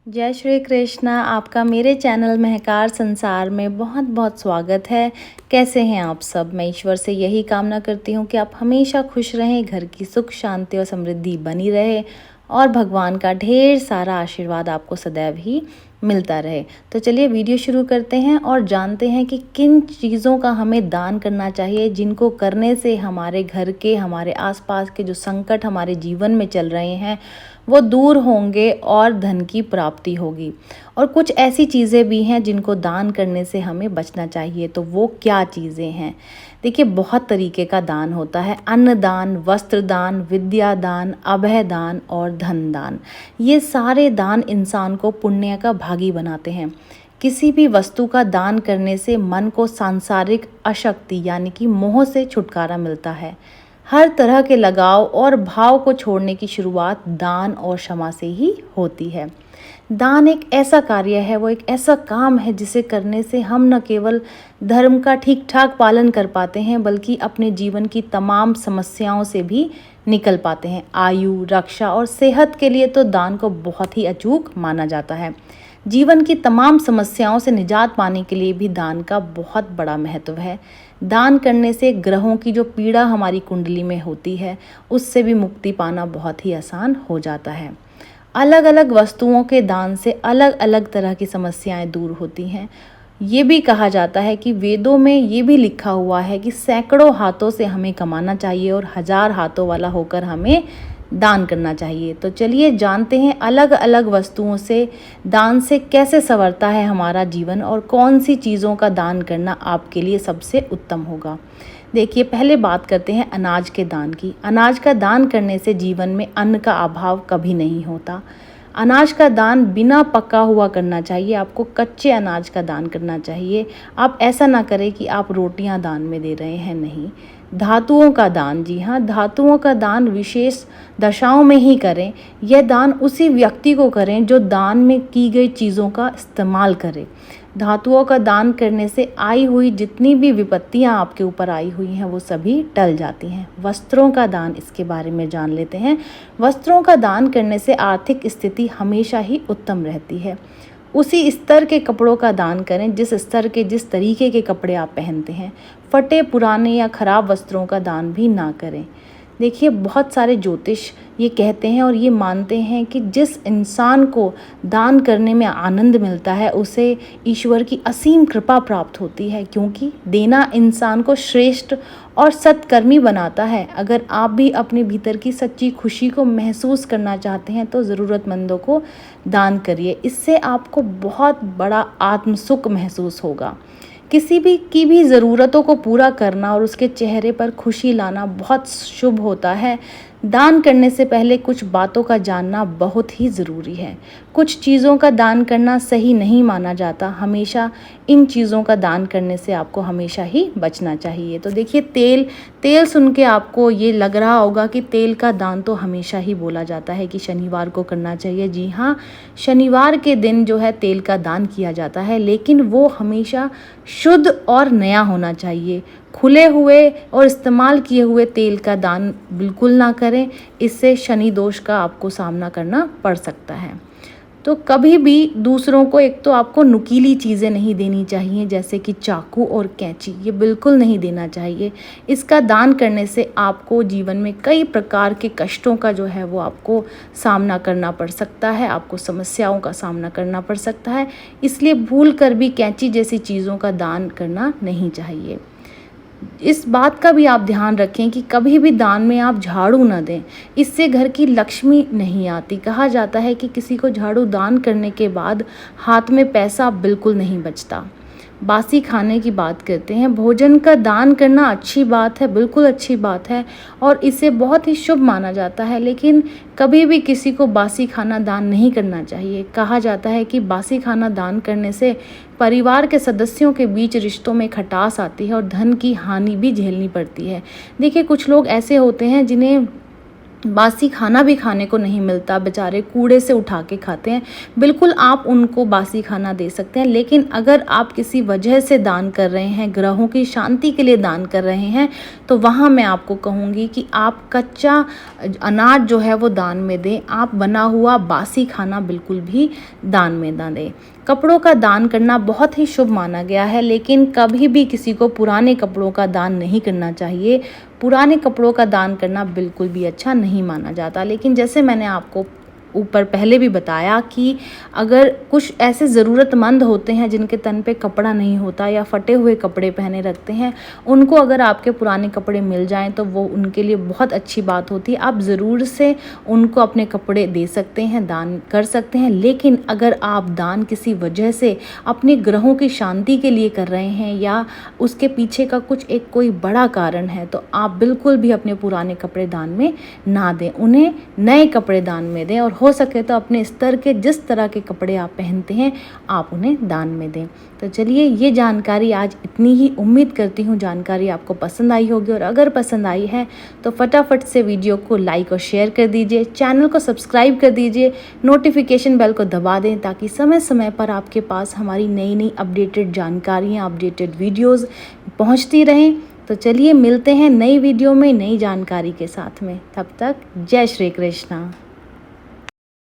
जय श्री कृष्णा। आपका मेरे चैनल महकार संसार में बहुत बहुत स्वागत है। कैसे हैं आप सब? मैं ईश्वर से यही कामना करती हूँ कि आप हमेशा खुश रहें, घर की सुख शांति और समृद्धि बनी रहे और भगवान का ढेर सारा आशीर्वाद आपको सदैव ही मिलता रहे। तो चलिए वीडियो शुरू करते हैं और जानते हैं कि किन चीज़ों का हमें दान करना चाहिए, जिनको करने से हमारे घर के, हमारे आसपास के जो संकट हमारे जीवन में चल रहे हैं वो दूर होंगे और धन की प्राप्ति होगी। और कुछ ऐसी चीज़ें भी हैं जिनको दान करने से हमें बचना चाहिए। तो वो क्या चीज़ें हैं? देखिए, बहुत तरीके का दान होता है। अन्न दान, वस्त्र दान, विद्या दान, अभय दान और धन दान। ये सारे दान इंसान को पुण्य का भागी बनाते हैं। किसी भी वस्तु का दान करने से मन को सांसारिक अशक्ति यानी कि मोह से छुटकारा मिलता है। हर तरह के लगाव और भाव को छोड़ने की शुरुआत दान और क्षमा से ही होती है। दान एक ऐसा कार्य है, वो एक ऐसा काम है जिसे करने से हम न केवल धर्म का ठीक ठाक पालन कर पाते हैं, बल्कि अपने जीवन की तमाम समस्याओं से भी निकल पाते हैं। आयु, रक्षा और सेहत के लिए तो दान को बहुत ही अचूक माना जाता है। जीवन की तमाम समस्याओं से निजात पाने के लिए भी दान का बहुत बड़ा महत्व है। दान करने से ग्रहों की जो पीड़ा हमारी कुंडली में होती है, उससे भी मुक्ति पाना बहुत ही आसान हो जाता है। अलग अलग वस्तुओं के दान से अलग अलग तरह की समस्याएं दूर होती हैं। ये भी कहा जाता है कि वेदों में ये भी लिखा हुआ है कि सैकड़ों हाथों से हमें कमाना चाहिए और 1000 हाथों वाला होकर हमें दान करना चाहिए। तो चलिए जानते हैं अलग अलग वस्तुओं से दान से कैसे संवरता है हमारा जीवन और कौन सी चीज़ों का दान करना आपके लिए सबसे उत्तम होगा। देखिए, पहले बात करते हैं अनाज के दान की। अनाज का दान करने से जीवन में अन्न का अभाव कभी नहीं होता। अनाज का दान बिना पका हुआ करना चाहिए। आपको कच्चे अनाज का दान करना चाहिए। आप ऐसा ना करें कि आप रोटियां दान में दे रहे हैं, नहीं। धातुओं का दान, जी हाँ, धातुओं का दान विशेष दशाओं में ही करें। यह दान उसी व्यक्ति को करें जो दान में की गई चीज़ों का इस्तेमाल करे। धातुओं का दान करने से आई हुई जितनी भी विपत्तियां आपके ऊपर आई हुई हैं वो सभी टल जाती हैं। वस्त्रों का दान, इसके बारे में जान लेते हैं। वस्त्रों का दान करने से आर्थिक स्थिति हमेशा ही उत्तम रहती है। उसी स्तर के कपड़ों का दान करें जिस स्तर के, जिस तरीके के कपड़े आप पहनते हैं। फटे, पुराने या खराब वस्त्रों का दान भी ना करें। देखिए, बहुत सारे ज्योतिष ये कहते हैं और ये मानते हैं कि जिस इंसान को दान करने में आनंद मिलता है उसे ईश्वर की असीम कृपा प्राप्त होती है, क्योंकि देना इंसान को श्रेष्ठ और सत्कर्मी बनाता है। अगर आप भी अपने भीतर की सच्ची खुशी को महसूस करना चाहते हैं तो ज़रूरतमंदों को दान करिए। इससे आपको बहुत बड़ा आत्मसुख महसूस होगा। किसी भी ज़रूरतों को पूरा करना और उसके चेहरे पर खुशी लाना बहुत शुभ होता है। दान करने से पहले कुछ बातों का जानना बहुत ही ज़रूरी है। कुछ चीज़ों का दान करना सही नहीं माना जाता। हमेशा इन चीज़ों का दान करने से आपको हमेशा ही बचना चाहिए। तो देखिए, तेल सुन के आपको ये लग रहा होगा कि तेल का दान तो हमेशा ही बोला जाता है कि शनिवार को करना चाहिए। जी हाँ, शनिवार के दिन जो है तेल का दान किया जाता है, लेकिन वो हमेशा शुद्ध और नया होना चाहिए। खुले हुए और इस्तेमाल किए हुए तेल का दान बिल्कुल ना करें। इससे शनि दोष का आपको सामना करना पड़ सकता है। तो कभी भी दूसरों को, एक तो आपको नुकीली चीज़ें नहीं देनी चाहिए जैसे कि चाकू और कैंची, ये बिल्कुल नहीं देना चाहिए। इसका दान करने से आपको जीवन में कई प्रकार के कष्टों का जो है वो आपको सामना करना पड़ सकता है, आपको समस्याओं का सामना करना पड़ सकता है। इसलिए भूल कर भी कैंची जैसी चीज़ों का दान करना नहीं चाहिए। इस बात का भी आप ध्यान रखें कि कभी भी दान में आप झाड़ू न दें। इससे घर की लक्ष्मी नहीं आती। कहा जाता है कि किसी को झाड़ू दान करने के बाद हाथ में पैसा बिल्कुल नहीं बचता। बासी खाने की बात करते हैं। भोजन का दान करना अच्छी बात है, बिल्कुल अच्छी बात है और इसे बहुत ही शुभ माना जाता है, लेकिन कभी भी किसी को बासी खाना दान नहीं करना चाहिए। कहा जाता है कि बासी खाना दान करने से परिवार के सदस्यों के बीच रिश्तों में खटास आती है और धन की हानि भी झेलनी पड़ती है। देखिए, कुछ लोग ऐसे होते हैं जिन्हें बासी खाना भी खाने को नहीं मिलता, बेचारे कूड़े से उठा के खाते हैं। बिल्कुल आप उनको बासी खाना दे सकते हैं, लेकिन अगर आप किसी वजह से दान कर रहे हैं, ग्रहों की शांति के लिए दान कर रहे हैं, तो वहाँ मैं आपको कहूँगी कि आप कच्चा अनाज जो है वो दान में दें। आप बना हुआ बासी खाना बिल्कुल भी दान में ना दें। कपड़ों का दान करना बहुत ही शुभ माना गया है, लेकिन कभी भी किसी को पुराने कपड़ों का दान नहीं करना चाहिए। पुराने कपड़ों का दान करना बिल्कुल भी अच्छा नहीं माना जाता। लेकिन जैसे मैंने आपको ऊपर पहले भी बताया कि अगर कुछ ऐसे ज़रूरतमंद होते हैं जिनके तन पे कपड़ा नहीं होता या फटे हुए कपड़े पहने रखते हैं, उनको अगर आपके पुराने कपड़े मिल जाएं तो वो उनके लिए बहुत अच्छी बात होती है। आप ज़रूर से उनको अपने कपड़े दे सकते हैं, दान कर सकते हैं। लेकिन अगर आप दान किसी वजह से अपने ग्रहों की शांति के लिए कर रहे हैं या उसके पीछे का कुछ एक कोई बड़ा कारण है, तो आप बिल्कुल भी अपने पुराने कपड़े दान में ना दें। उन्हें नए कपड़े दान में दें, और हो सके तो अपने स्तर के जिस तरह के कपड़े आप पहनते हैं आप उन्हें दान में दें। तो चलिए, ये जानकारी आज इतनी ही। उम्मीद करती हूँ जानकारी आपको पसंद आई होगी, और अगर पसंद आई है तो फटाफट से वीडियो को लाइक और शेयर कर दीजिए, चैनल को सब्सक्राइब कर दीजिए, नोटिफिकेशन बेल को दबा दें ताकि समय समय पर आपके पास हमारी नई नई अपडेटेड जानकारियाँ, अपडेटेड वीडियोज़ पहुँचती रहें। तो चलिए, मिलते हैं नई वीडियो में नई जानकारी के साथ में। तब तक जय श्री कृष्णा।